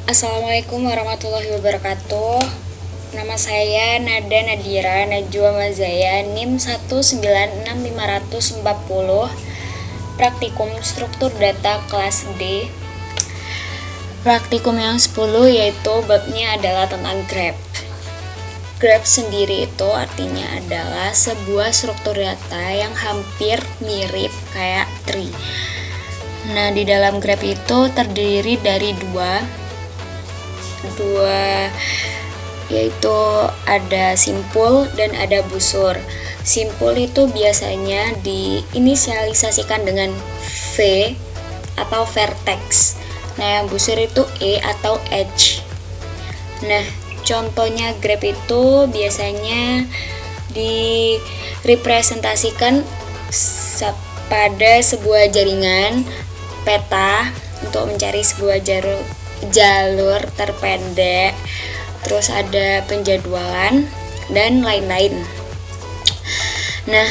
Assalamualaikum warahmatullahi wabarakatuh. Nama saya Nada Nadira Najwa Mazaya, NIM 1965540, Praktikum Struktur Data kelas D. Praktikum yang 10 yaitu babnya adalah tentang graph. Graph sendiri itu artinya adalah sebuah struktur data yang hampir mirip kayak tree. Nah, di dalam graph itu terdiri dari dua yaitu ada simpul dan ada busur. Simpul itu biasanya diinisialisasikan dengan V atau vertex. Nah, yang busur itu E atau edge. Nah, contohnya graph itu biasanya direpresentasikan pada sebuah jaringan peta untuk mencari sebuah jalur terpendek, terus ada penjadwalan dan lain-lain. Nah,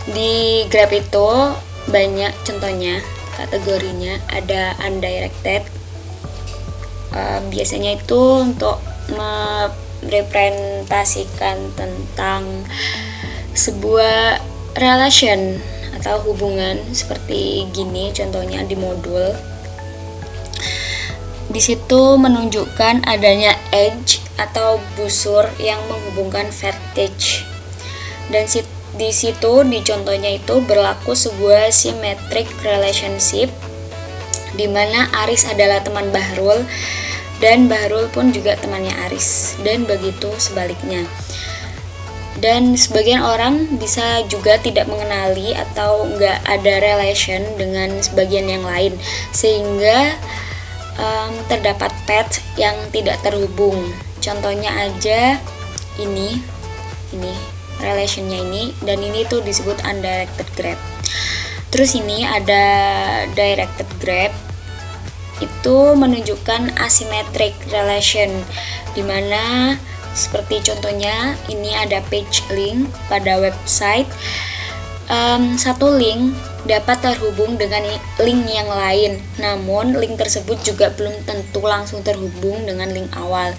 di graph itu banyak contohnya, kategorinya ada undirected. Biasanya itu untuk merepresentasikan tentang sebuah relation atau hubungan seperti gini, contohnya di modul. Di situ menunjukkan adanya edge atau busur yang menghubungkan vertex. Dan di situ di contohnya itu berlaku sebuah symmetric relationship di mana Aris adalah teman Bahrul dan Bahrul pun juga temannya Aris, dan begitu sebaliknya. Dan sebagian orang bisa juga tidak mengenali atau nggak ada relation dengan sebagian yang lain, sehingga terdapat path yang tidak terhubung. Contohnya aja ini relationnya ini, dan ini tuh disebut undirected graph. Terus ini ada directed graph, itu menunjukkan asymmetric relation, dimana seperti contohnya ini ada page link pada website. Satu link dapat terhubung dengan link yang lain, namun link tersebut juga belum tentu langsung terhubung dengan link awal.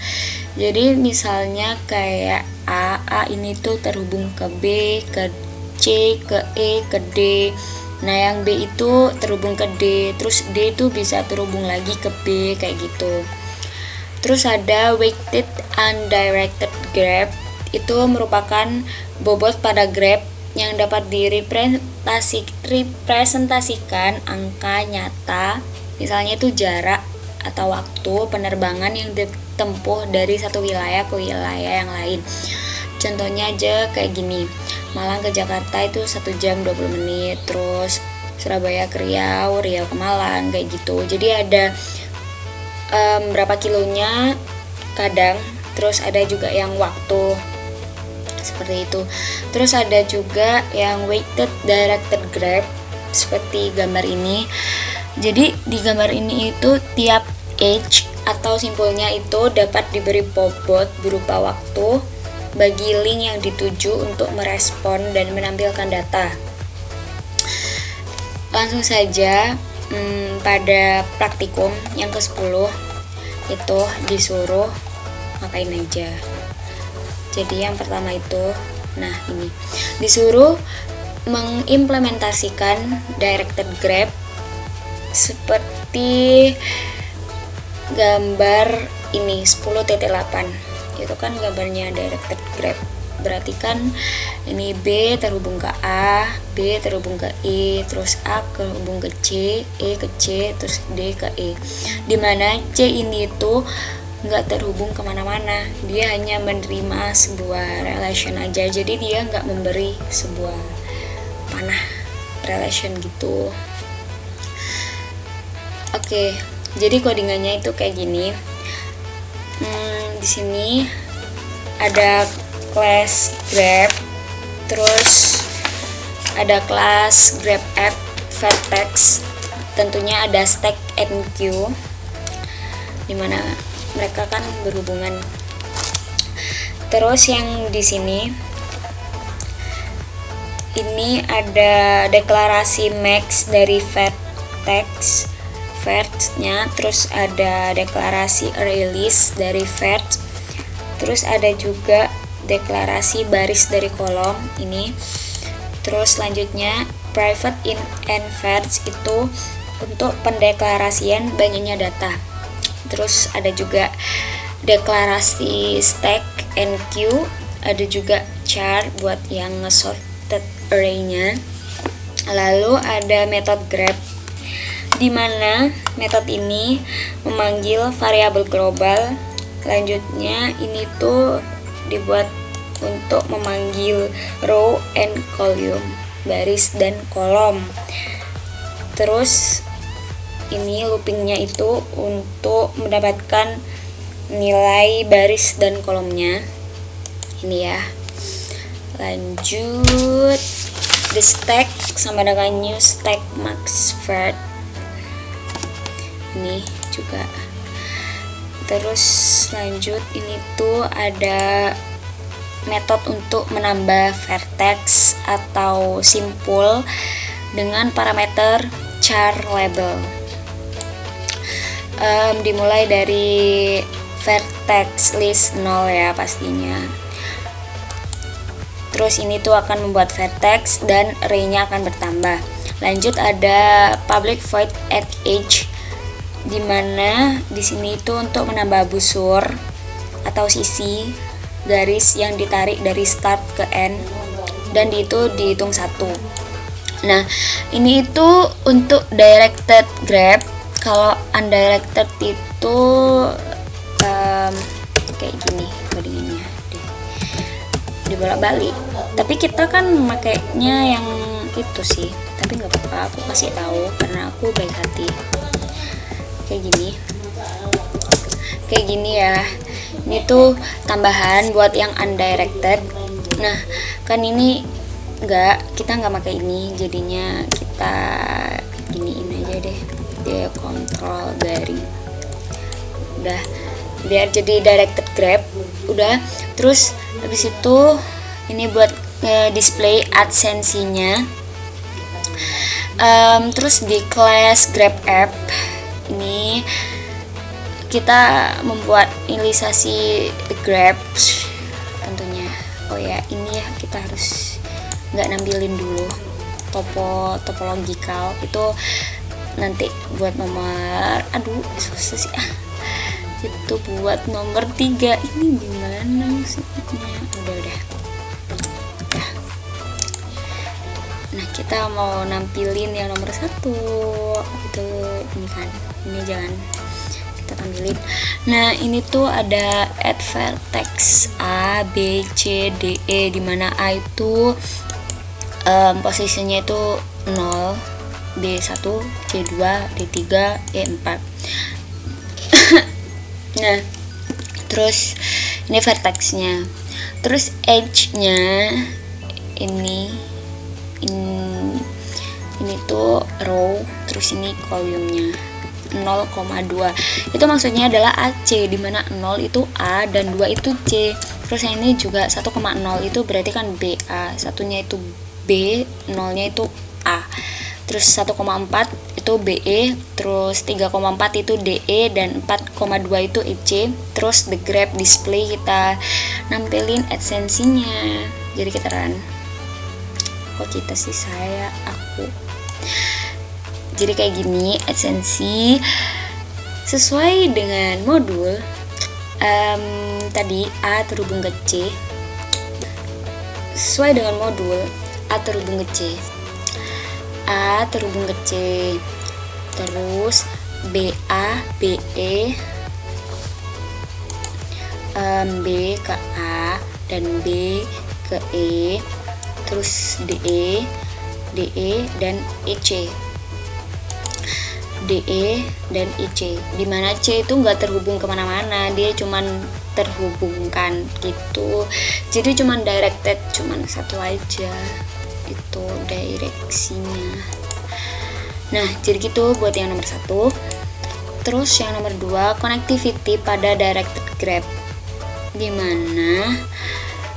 Jadi misalnya kayak A ini tuh terhubung ke B, ke C, ke E, ke D. Nah, yang B itu terhubung ke D, terus D itu bisa terhubung lagi ke B, kayak gitu. Terus ada weighted undirected graph, itu merupakan bobot pada graph yang dapat direpresentasikan angka nyata, misalnya itu jarak atau waktu penerbangan yang ditempuh dari satu wilayah ke wilayah yang lain. Contohnya aja kayak gini, Malang ke Jakarta itu 1 jam 20 menit, terus Surabaya ke Riau, Riau ke Malang, kayak gitu. Jadi ada berapa kilonya kadang, terus ada juga yang waktu seperti itu. Terus ada juga yang weighted directed graph seperti gambar ini. Jadi di gambar ini itu tiap edge atau simpulnya itu dapat diberi bobot berupa waktu bagi link yang dituju untuk merespon dan menampilkan data. Langsung saja pada praktikum yang ke-10 itu disuruh ngapain aja. Jadi yang pertama itu, nah ini disuruh mengimplementasikan directed graph seperti gambar ini 10.8. Itu kan gambarnya directed graph. Berarti kan ini B terhubung ke A, B terhubung ke E, terus A terhubung ke C, E ke C, terus D ke E. Dimana C ini tuh nggak terhubung kemana-mana, dia hanya menerima sebuah relation aja, jadi dia nggak memberi sebuah panah relation gitu. Oke, jadi codingannya itu kayak gini. Di sini ada class graph, terus ada class graph app vertex, tentunya ada stack and queue, dimana mereka kan berhubungan. Terus yang di sini ini ada deklarasi max dari vertex verts-nya, terus ada deklarasi release dari verts, terus ada juga deklarasi baris dari kolom ini. Terus selanjutnya private in and verts itu untuk pendeklarasian banyaknya data. Terus ada juga deklarasi stack and queue, ada juga char buat yang nge-sorted array-nya. Lalu ada metode grab, di mana metode ini memanggil variabel global. Lanjutnya ini tuh dibuat untuk memanggil row and column, baris dan kolom. Terus ini loopingnya itu untuk mendapatkan nilai baris dan kolomnya. Ini ya. Lanjut, the stack sama dengan new stack max vert. Ini juga. Terus lanjut, ini tuh ada metode untuk menambah vertex atau simpul dengan parameter char label. Dimulai dari vertex list 0 ya pastinya. Terus ini tuh akan membuat vertex dan array-nya akan bertambah. Lanjut ada public void at edge, dimana di sini itu untuk menambah busur atau sisi garis yang ditarik dari start ke end, dan itu dihitung 1. Nah, ini itu untuk directed grab. Kalau undirected itu kayak gini codingannya, dibolak-balik. Tapi kita kan makainya yang itu sih, tapi nggak apa-apa, aku kasih tahu karena aku baik hati. Kayak gini ya. Ini tuh tambahan buat yang undirected. Nah, kan ini kita nggak pakai ini, jadinya kita giniin aja deh, dia kontrol garing. Udah, biar jadi directed grab. Udah, terus habis itu ini buat display adsense-nya. Terus di class grab app ini kita membuat inisialisasi grab tentunya. Oh ya, ini ya kita harus nggak nampilin dulu topologikal itu nanti buat nomor, aduh susah sih itu buat nomor 3. Ini gimana maksudnya? Udah. Nah, kita mau nampilin yang nomor 1 itu ini kan, ini jangan kita tampilin. Nah, ini tuh ada add vertex A, B, C, D, E, dimana A itu posisinya itu 0, B1, C2, D3, E4. Nah, terus ini vertexnya. Terus edge-nya ini tuh row, terus ini kolumnya 0,2. Itu maksudnya adalah AC, dimana 0 itu A dan 2 itu C. Terus yang ini juga 1,0 itu berarti kan BA, satunya itu B, 0-nya itu A. Terus 1,4 itu BE, terus 3,4 itu DE, dan 4,2 itu EC. Terus the grab display kita nampilin adsense-nya. Jadi kita run. Kok kita sih, aku. Jadi kayak gini adsense sesuai dengan modul. Tadi A terhubung ke C. Sesuai dengan modul A terhubung ke C. A terhubung ke C. Terus BA, BE, B ke A dan B ke E. Terus DE, dan EC. DE dan EC, dimana C itu nggak terhubung kemana-mana, dia cuman terhubungkan gitu, jadi cuman directed, cuman satu aja itu direksinya. Nah, jadi gitu buat yang nomor 1. Terus yang nomor 2, connectivity pada directed grab, dimana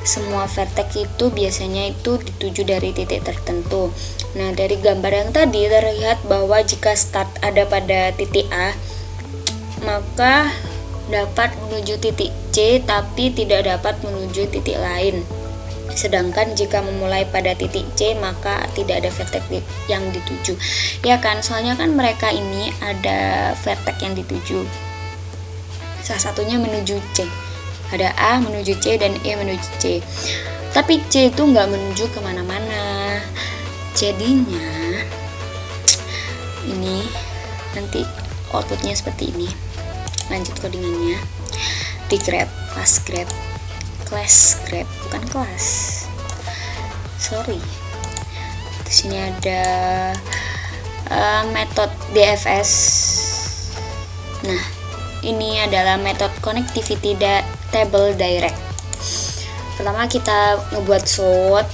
semua vertex itu biasanya itu dituju dari titik tertentu. Nah, dari gambar yang tadi terlihat bahwa jika start ada pada titik A, maka dapat menuju titik C tapi tidak dapat menuju titik lain. Sedangkan jika memulai pada titik C, maka tidak ada vertex yang dituju. Ya kan, soalnya kan mereka ini ada vertex yang dituju. Salah satunya menuju C. Ada A menuju C dan E menuju C. Tapi C itu nggak menuju kemana-mana. Jadinya ini nanti outputnya seperti ini. Lanjut codingannya. Di grab, class grab, class grab, bukan kelas. Sorry. Terus ini ada metode DFS. Nah, ini adalah metode connectivity table direct. Pertama kita ngebuat sort,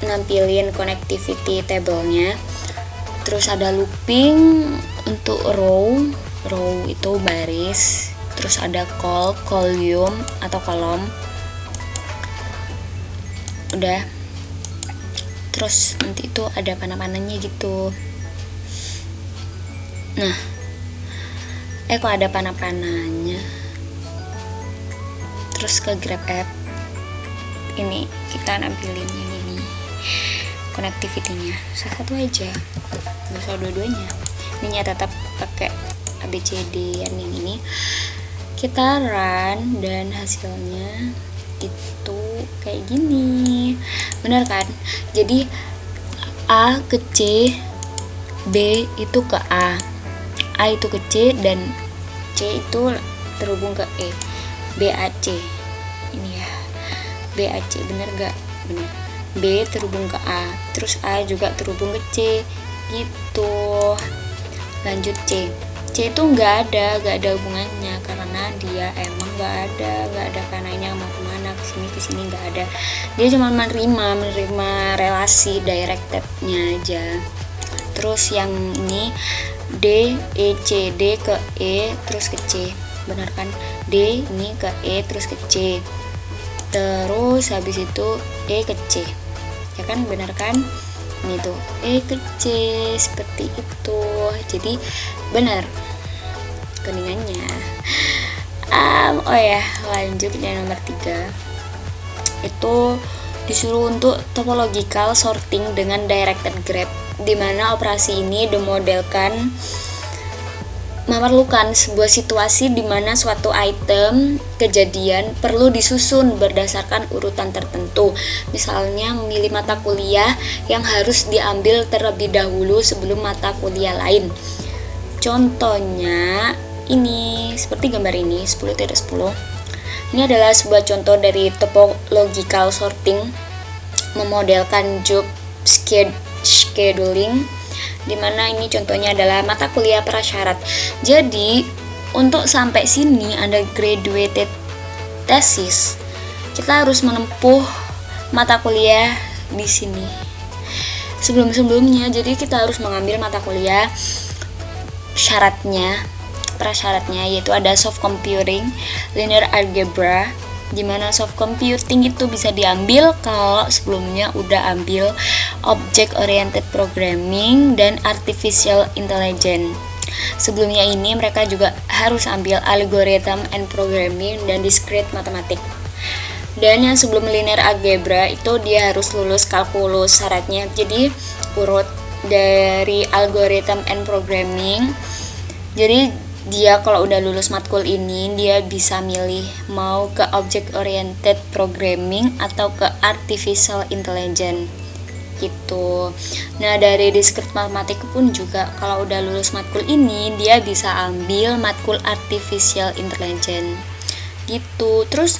nampilin connectivity table-nya. Terus ada looping untuk row itu baris. Terus ada column atau kolom. Udah. Terus nanti itu ada panah-panahnya gitu. Nah, kok ada panah-panahnya. Terus ke grab app. Ini kita nampilin yang ini. Connectivity-nya. Salah satu aja. Nggak usah dua-duanya. Ininya tetap pakai ABCD yang ini. Kita run dan hasilnya itu kayak gini. Benar kan? Jadi A ke C, B itu ke A itu ke C, dan C itu terhubung ke E. BAC ini ya, BAC, bener gak? Bener. B terhubung ke A, terus A juga terhubung ke C gitu. Lanjut C itu nggak ada hubungannya karena dia emang nggak ada panahnya mau kemana, kesini nggak ada. Dia cuma menerima relasi directed-nya aja. Terus yang ini D, E, C, D ke E terus ke C, benar kan? D ini ke E terus ke C, terus habis itu E ke C, ya kan? Benar kan? Ini tuh E ke C seperti itu. Jadi benar codingannya. Oh ya, lanjut yang nomor 3 itu disuruh untuk topological sorting dengan directed grab, di mana operasi ini dimodelkan memerlukan sebuah situasi di mana suatu item kejadian perlu disusun berdasarkan urutan tertentu. Misalnya memilih mata kuliah yang harus diambil terlebih dahulu sebelum mata kuliah lain. Contohnya ini seperti gambar ini 10.10. Ini adalah sebuah contoh dari topological sorting memodelkan job scheduling, dimana ini contohnya adalah mata kuliah prasyarat. Jadi untuk sampai sini undergraduate thesis kita harus menempuh mata kuliah di sini sebelumnya. Jadi kita harus mengambil mata kuliah prasyaratnya, yaitu ada soft computing, linear algebra, di mana soft computing itu bisa diambil kalau sebelumnya udah ambil object oriented programming dan artificial intelligence. Sebelumnya ini mereka juga harus ambil algorithm and programming dan discrete mathematics. Dan yang sebelum linear algebra itu dia harus lulus kalkulus syaratnya. Jadi urut dari algorithm and programming. Jadi dia kalau udah lulus matkul ini dia bisa milih mau ke object oriented programming atau ke artificial intelligence gitu. Nah, dari discrete mathematics pun juga kalau udah lulus matkul ini dia bisa ambil matkul artificial intelligence gitu. Terus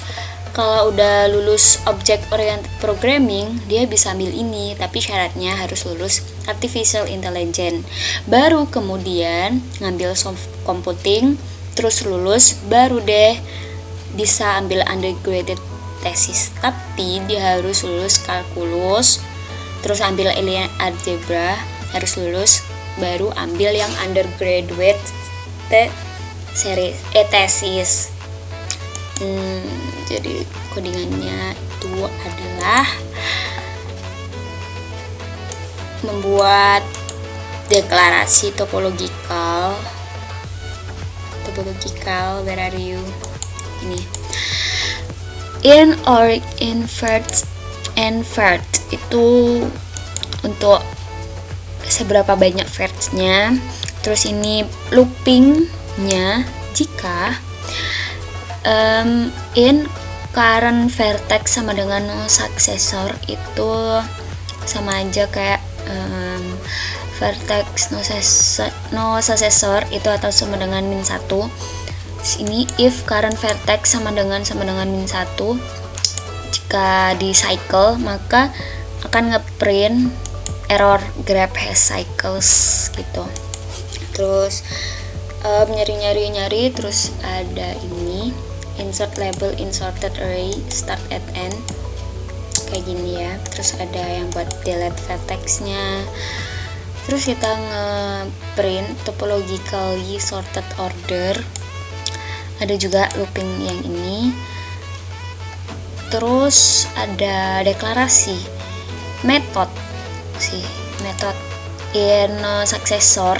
kalau udah lulus object oriented programming dia bisa ambil ini, tapi syaratnya harus lulus artificial intelligence. Baru kemudian ngambil soft computing, terus lulus, baru deh bisa ambil undergraduate thesis. Tapi dia harus lulus kalkulus, terus ambil linear algebra, harus lulus, baru ambil yang undergraduate thesis. Jadi codingannya itu adalah membuat deklarasi topologikal. Where are you? Ini in or invert itu untuk seberapa banyak vertsnya. Terus ini loopingnya jika in current vertex sama dengan no successor, itu sama aja kayak vertex no successor itu atau sama dengan -1. Sini if current vertex sama dengan -1, jika di cycle maka akan ngeprint error grep has cycles gitu. Terus nyari terus ada ini insert label inserted array start at end kayak gini ya. Terus ada yang buat delete vertexnya. Terus kita ngeprint topologically sorted order. Ada juga looping yang ini. Terus ada deklarasi method in successor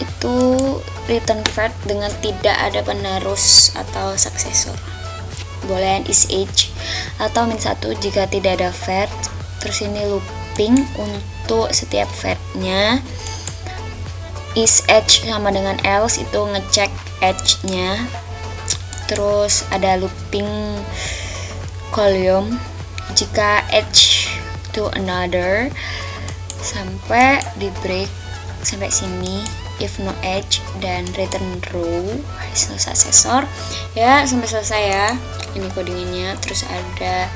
itu return vert dengan tidak ada penerus atau successor. Boleh is age atau -1 jika tidak ada vert. Terus ini looping untuk setiap vertnya. Is edge sama dengan else itu ngecek edge-nya. Terus ada looping column jika edge to another sampai di break sampai sini. If no edge dan return row has no successor ya, sampai selesai ya ini codingannya. Terus ada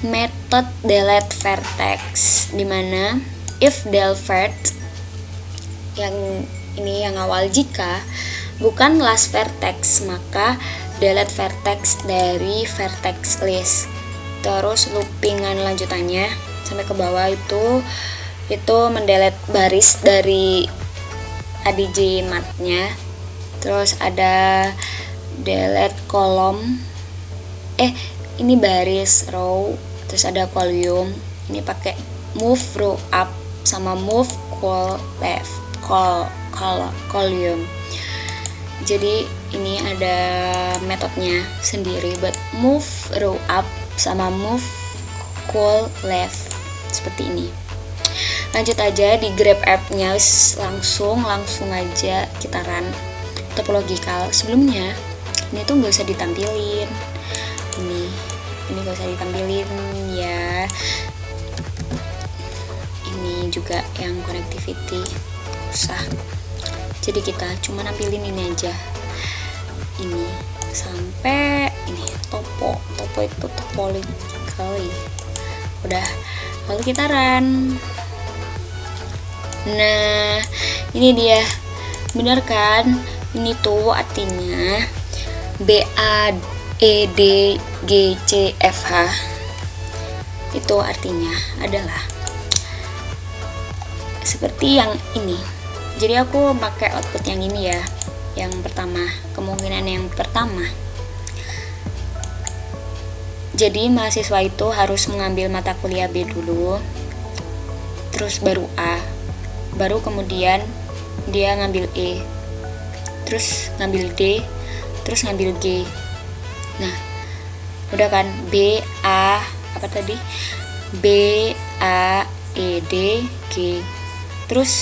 method delete vertex dimana if del vert yang ini yang awal jika bukan last vertex maka delete vertex dari vertex list. Terus loopingan lanjutannya sampai ke bawah itu mendelete baris dari ADJ matnya. Terus ada delete kolom ini baris row. Terus ada column, ini pakai move row up sama move column. Jadi ini ada metodenya sendiri buat move row up sama move left seperti ini. Lanjut aja di grep app-nya, langsung aja kita run topological. Sebelumnya ini tuh nggak usah ditampilin, ini nggak usah ditampilin ya. Ini juga yang connectivity usah, jadi kita cuma nampilin ini aja, ini sampai ini topo itu topological udah, lalu kita run. Nah, ini dia. Benar kan? Ini tuh artinya BAEDGCFH. Itu artinya adalah seperti yang ini. Jadi aku pakai output yang ini ya. Yang pertama, kemungkinan yang pertama. Jadi mahasiswa itu harus mengambil mata kuliah B dulu, terus baru A, baru kemudian dia ngambil E, terus ngambil D, terus ngambil G. Nah, udah kan, B A apa tadi? B A E D G. Terus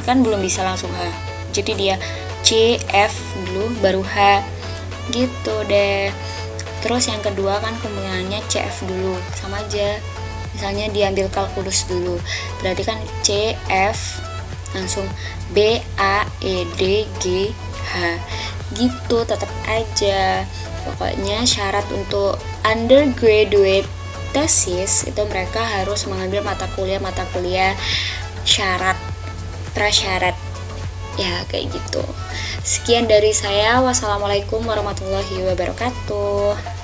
kan belum bisa langsung H. Jadi dia C F dulu baru H. Gitu deh. Terus yang kedua kan kemungkinannya CF dulu, sama aja. Misalnya diambil kalkulus dulu, berarti kan CF langsung B A E D G H. Gitu tetap aja. Pokoknya syarat untuk undergraduate thesis itu mereka harus mengambil mata kuliah syarat prasyarat ya, kayak gitu. Sekian dari saya. Wassalamualaikum warahmatullahi wabarakatuh.